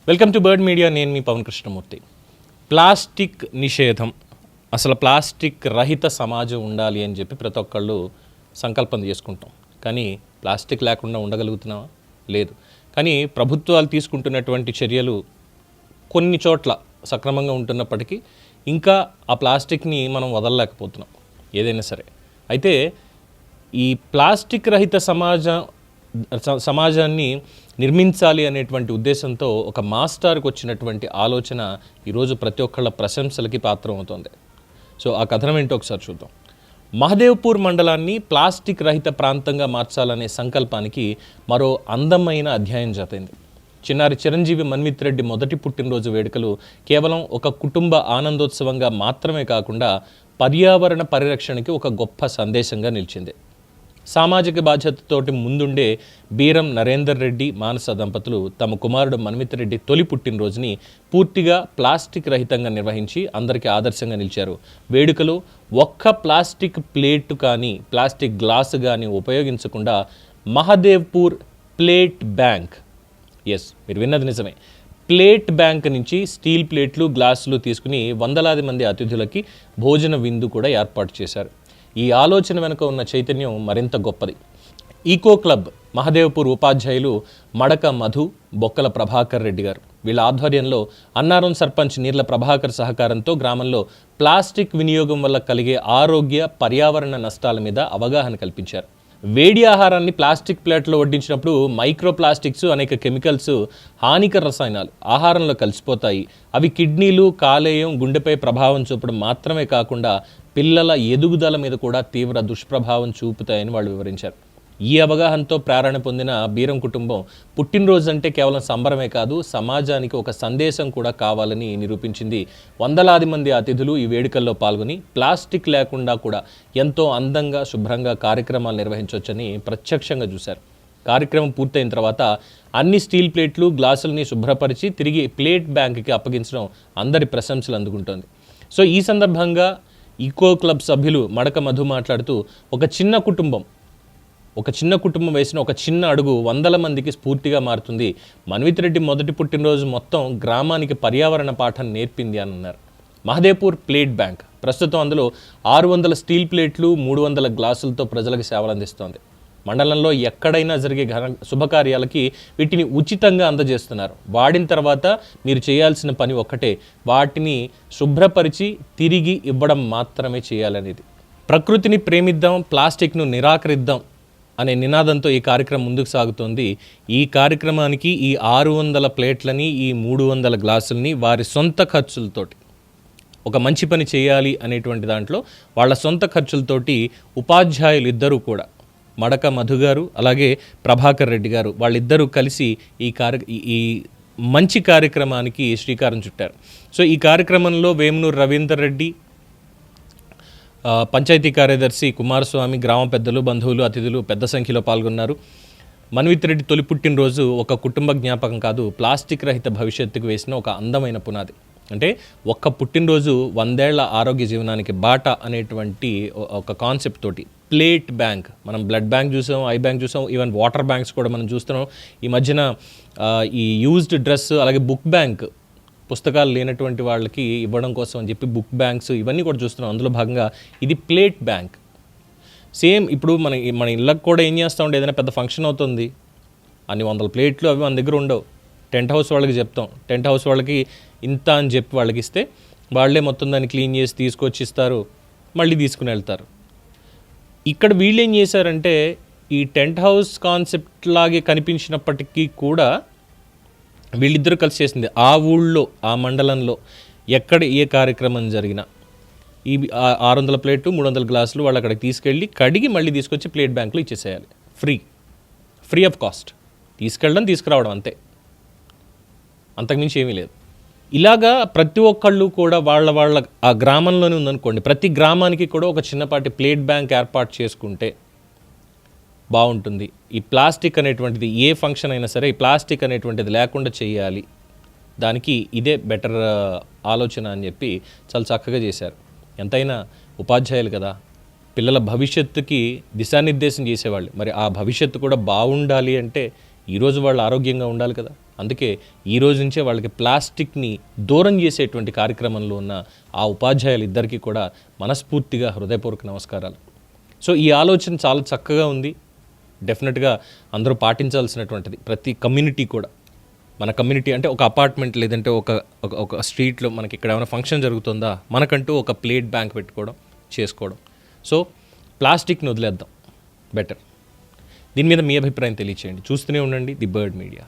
Welcome to bird media. నేను మీ Pawan Krishnamurthy. Plastic నిషేధం, అసలు ప్లాస్టిక్ రహిత సమాజం ఉండాలి అని చెప్పి ప్రతి ఒక్కళ్ళు సంకల్పం చేసుకుంటాం. కానీ ప్లాస్టిక్ లేకుండా ఉండగలుగుతున్నావా? లేదు. కానీ ప్రభుత్వాలు తీసుకుంటున్నటువంటి చర్యలు కొన్ని చోట్ల సక్రమంగా ఉంటున్నప్పటికీ ఇంకా ఆ ప్లాస్టిక్ని మనం వదలలేకపోతున్నాం ఏదైనా సరే. అయితే ఈ ప్లాస్టిక్ రహిత సమాజాన్ని నిర్మించాలి అనేటువంటి ఉద్దేశంతో ఒక మాస్టర్కి వచ్చినటువంటి ఆలోచన ఈరోజు ప్రతి ఒక్కళ్ళ ప్రశంసలకి పాత్రమవుతోంది. సో ఆ కథనం ఏంటో ఒకసారి చూద్దాం. మహదేవ్పూర్ మండలాన్ని ప్లాస్టిక్ రహిత ప్రాంతంగా మార్చాలనే సంకల్పానికి మరో అందమైన అధ్యాయం జతైంది. చిన్నారి చిరంజీవి మన్విత్ రెడ్డి మొదటి పుట్టినరోజు వేడుకలు కేవలం ఒక కుటుంబ ఆనందోత్సవంగా మాత్రమే కాకుండా పర్యావరణ పరిరక్షణకి ఒక గొప్ప సందేశంగా నిలిచింది. సామాజిక బాధ్యతతోటి ముందుండే బీరం నరేందర్ రెడ్డి మానస దంపతులు తమ కుమారుడు మన్విత్ రెడ్డి తొలి పుట్టినరోజుని పూర్తిగా ప్లాస్టిక్ రహితంగా నిర్వహించి అందరికీ ఆదర్శంగా నిలిచారు. వేడుకలో ఒక్క ప్లాస్టిక్ ప్లేట్ కానీ ప్లాస్టిక్ గ్లాసు కానీ ఉపయోగించకుండా మహదేవ్పూర్ ప్లేట్ బ్యాంక్, ఎస్ మీరు విన్నది నిజమే, ప్లేట్ బ్యాంక్ నుంచి స్టీల్ ప్లేట్లు గ్లాసులు తీసుకుని వందలాది మంది అతిథులకి భోజన విందు కూడా ఏర్పాటు చేశారు. ఈ ఆలోచన వెనుక ఉన్న చైతన్యం మరింత గొప్పది. ఈకో క్లబ్ మహదేవ్పూర్ ఉపాధ్యాయులు మడక మధు, బొక్కల ప్రభాకర్ రెడ్డి గారు వీళ్ళ ఆధ్వర్యంలో అన్నారం సర్పంచ్ నీర్ల ప్రభాకర్ సహకారంతో గ్రామంలో ప్లాస్టిక్ వినియోగం వల్ల కలిగే ఆరోగ్య పర్యావరణ నష్టాల మీద అవగాహన కల్పించారు. వేడి ఆహారాన్ని ప్లాస్టిక్ ప్లేట్లో వడ్డించినప్పుడు మైక్రో ప్లాస్టిక్స్, అనేక కెమికల్స్, హానికర రసాయనాలు ఆహారంలో కలిసిపోతాయి. అవి కిడ్నీలు, కాలేయం, గుండెపై ప్రభావం చూపడం మాత్రమే కాకుండా పిల్లల ఎదుగుదల మీద కూడా తీవ్ర దుష్ప్రభావం చూపుతాయని వాళ్ళు వివరించారు. ఈ అవగాహనతో ప్రేరణ పొందిన బీరం కుటుంబం పుట్టినరోజు అంటే కేవలం సంబరమే కాదు, సమాజానికి ఒక సందేశం కూడా కావాలని నిరూపించింది. వందలాది మంది అతిథులు ఈ వేడుకల్లో పాల్గొని ప్లాస్టిక్ లేకుండా కూడా ఎంతో అందంగా, శుభ్రంగా కార్యక్రమాలు నిర్వహించవచ్చని ప్రత్యక్షంగా చూశారు. కార్యక్రమం పూర్తయిన తర్వాత అన్ని స్టీల్ ప్లేట్లు, గ్లాసులని శుభ్రపరిచి తిరిగి ప్లేట్ బ్యాంక్కి అప్పగించడం అందరి ప్రశంసలు అందుకుంటోంది. సో ఈ సందర్భంగా ఈకో క్లబ్ సభ్యులు మడక మధు మాట్లాడుతూ ఒక చిన్న కుటుంబం వేసిన ఒక చిన్న అడుగు వందల మందికి స్ఫూర్తిగా మారుతుంది. మన్విత్ రెడ్డి మొదటి పుట్టినరోజు మొత్తం గ్రామానికి పర్యావరణ పాఠం నేర్పింది అని అన్నారు. మహదేవ్పూర్ ప్లేట్ బ్యాంక్ ప్రస్తుతం అందులో 600 స్టీల్ ప్లేట్లు, 300 గ్లాసులతో ప్రజలకు సేవలు అందిస్తోంది. మండలంలో ఎక్కడైనా జరిగే శుభకార్యాలకి వీటిని ఉచితంగా అందజేస్తున్నారు. వాడిన తర్వాత మీరు చేయాల్సిన పని ఒక్కటే, వాటిని శుభ్రపరిచి తిరిగి ఇవ్వడం మాత్రమే చేయాలనేది. ప్రకృతిని ప్రేమిద్దాం, ప్లాస్టిక్ను నిరాకరిద్దాం అనే నినాదంతో ఈ కార్యక్రమం ముందుకు సాగుతోంది. ఈ కార్యక్రమానికి ఈ 600 ప్లేట్లని, ఈ 300 గ్లాసులని వారి సొంత ఖర్చులతోటి ఒక మంచి పని చేయాలి అనేటువంటి దాంట్లో వాళ్ళ సొంత ఖర్చులతోటి ఉపాధ్యాయులు ఇద్దరూ కూడా, మడక మధు గారు అలాగే ప్రభాకర్ రెడ్డి గారు, వాళ్ళిద్దరూ కలిసి ఈ మంచి కార్యక్రమానికి శ్రీకారం చుట్టారు. సో ఈ కార్యక్రమంలో వేమునూరు రవీందర్ రెడ్డి, పంచాయతీ కార్యదర్శి కుమారస్వామి, గ్రామ పెద్దలు, బంధువులు, అతిథులు పెద్ద సంఖ్యలో పాల్గొన్నారు. మన్విత్ రెడ్డి తొలి పుట్టినరోజు ఒక కుటుంబ జ్ఞాపకం కాదు, ప్లాస్టిక్ రహిత భవిష్యత్తుకు వేసిన ఒక అందమైన పునాది. అంటే ఒక్క పుట్టినరోజు 100 ఏళ్ల ఆరోగ్య జీవనానికి బాట అనేటువంటి ఒక కాన్సెప్ట్ తోటి ప్లేట్ బ్యాంక్, మనం బ్లడ్ బ్యాంక్ చూసాం, ఐ బ్యాంక్ చూసాం, ఈవెన్ వాటర్ బ్యాంక్స్ కూడా మనం చూస్తున్నాం. ఈ మధ్యన ఈ యూజ్డ్ డ్రెస్, అలాగే బుక్ బ్యాంక్, పుస్తకాలు లేనటువంటి వాళ్ళకి ఇవ్వడం కోసం అని చెప్పి బుక్ బ్యాంక్స్ ఇవన్నీ కూడా చూస్తున్నాం. అందులో భాగంగా ఇది ప్లేట్ బ్యాంక్. సేమ్ ఇప్పుడు మన ఇళ్ళకి కూడా ఏం చేస్తూ ఉంటే ఏదైనా పెద్ద ఫంక్షన్ అవుతుంది, అన్ని 100 ప్లేట్లు అవి మన దగ్గర ఉండవు. టెంట్ హౌస్ వాళ్ళకి చెప్తాం, టెంట్ హౌస్ వాళ్ళకి ఇంత అని చెప్పి వాళ్ళకి ఇస్తే వాళ్ళే మొత్తం దాన్ని క్లీన్ చేసి తీసుకొచ్చి ఇస్తారు, మళ్ళీ తీసుకుని వెళ్తారు. ఇక్కడ వీళ్ళు ఏం చేశారంటే ఈ టెంట్ హౌస్ కాన్సెప్ట్ లాగే కనిపించినప్పటికీ కూడా వీళ్ళిద్దరూ కలిసి చేసింది ఆ ఊళ్ళో, ఆ మండలంలో ఎక్కడ ఏ కార్యక్రమం జరిగినా ఈ 600 ప్లేట్లు, 300 గ్లాసులు వాళ్ళు అక్కడికి తీసుకెళ్ళి కడిగి మళ్ళీ తీసుకొచ్చి ప్లేట్ బ్యాంకులో ఇచ్చేసేయాలి. Free of cost. తీసుకెళ్ళడం, తీసుకురావడం, అంతే, అంతకుమించి ఏమీ లేదు. ఇలాగా ప్రతి ఒక్కళ్ళు కూడా వాళ్ళ ఆ గ్రామంలోనే ఉందనుకోండి, ప్రతి గ్రామానికి కూడా ఒక చిన్నపాటి ప్లేట్ బ్యాంక్ ఏర్పాటు చేసుకుంటే బాగుంటుంది. ఈ ప్లాస్టిక్ అనేటువంటిది ఏ ఫంక్షన్ అయినా సరే ఈ ప్లాస్టిక్ అనేటువంటిది లేకుండా చేయాలి, దానికి ఇదే బెటర్ ఆలోచన అని చెప్పి చాలా చక్కగా చేశారు. ఎంతైనా ఉపాధ్యాయులు కదా, పిల్లల భవిష్యత్తుకి దిశానిర్దేశం చేసేవాళ్ళు. మరి ఆ భవిష్యత్తు కూడా బాగుండాలి అంటే ఈరోజు వాళ్ళు ఆరోగ్యంగా ఉండాలి కదా. అందుకే ఈ రోజు నుంచే వాళ్ళకి ప్లాస్టిక్ని దూరం చేసేటువంటి కార్యక్రమంలో ఉన్న ఆ ఉపాధ్యాయులు ఇద్దరికీ కూడా మనస్ఫూర్తిగా హృదయపూర్వక నమస్కారాలు. సో ఈ ఆలోచన చాలా చక్కగా ఉంది. డెఫినెట్గా అందరూ పాటించాల్సినటువంటిది. ప్రతి కమ్యూనిటీ కూడా, మన కమ్యూనిటీ అంటే ఒక అపార్ట్మెంట్ లేదంటే ఒక స్ట్రీట్లో మనకి ఇక్కడ ఏమైనా ఫంక్షన్ జరుగుతుందా, మనకంటూ ఒక ప్లేట్ బ్యాంక్ పెట్టుకోవడం, చేసుకోవడం. సో ప్లాస్టిక్ని వదిలేద్దాం, బెటర్. దీని మీద మీ అభిప్రాయం తెలియచేయండి. చూస్తూనే ఉండండి ది బర్డ్ మీడియా.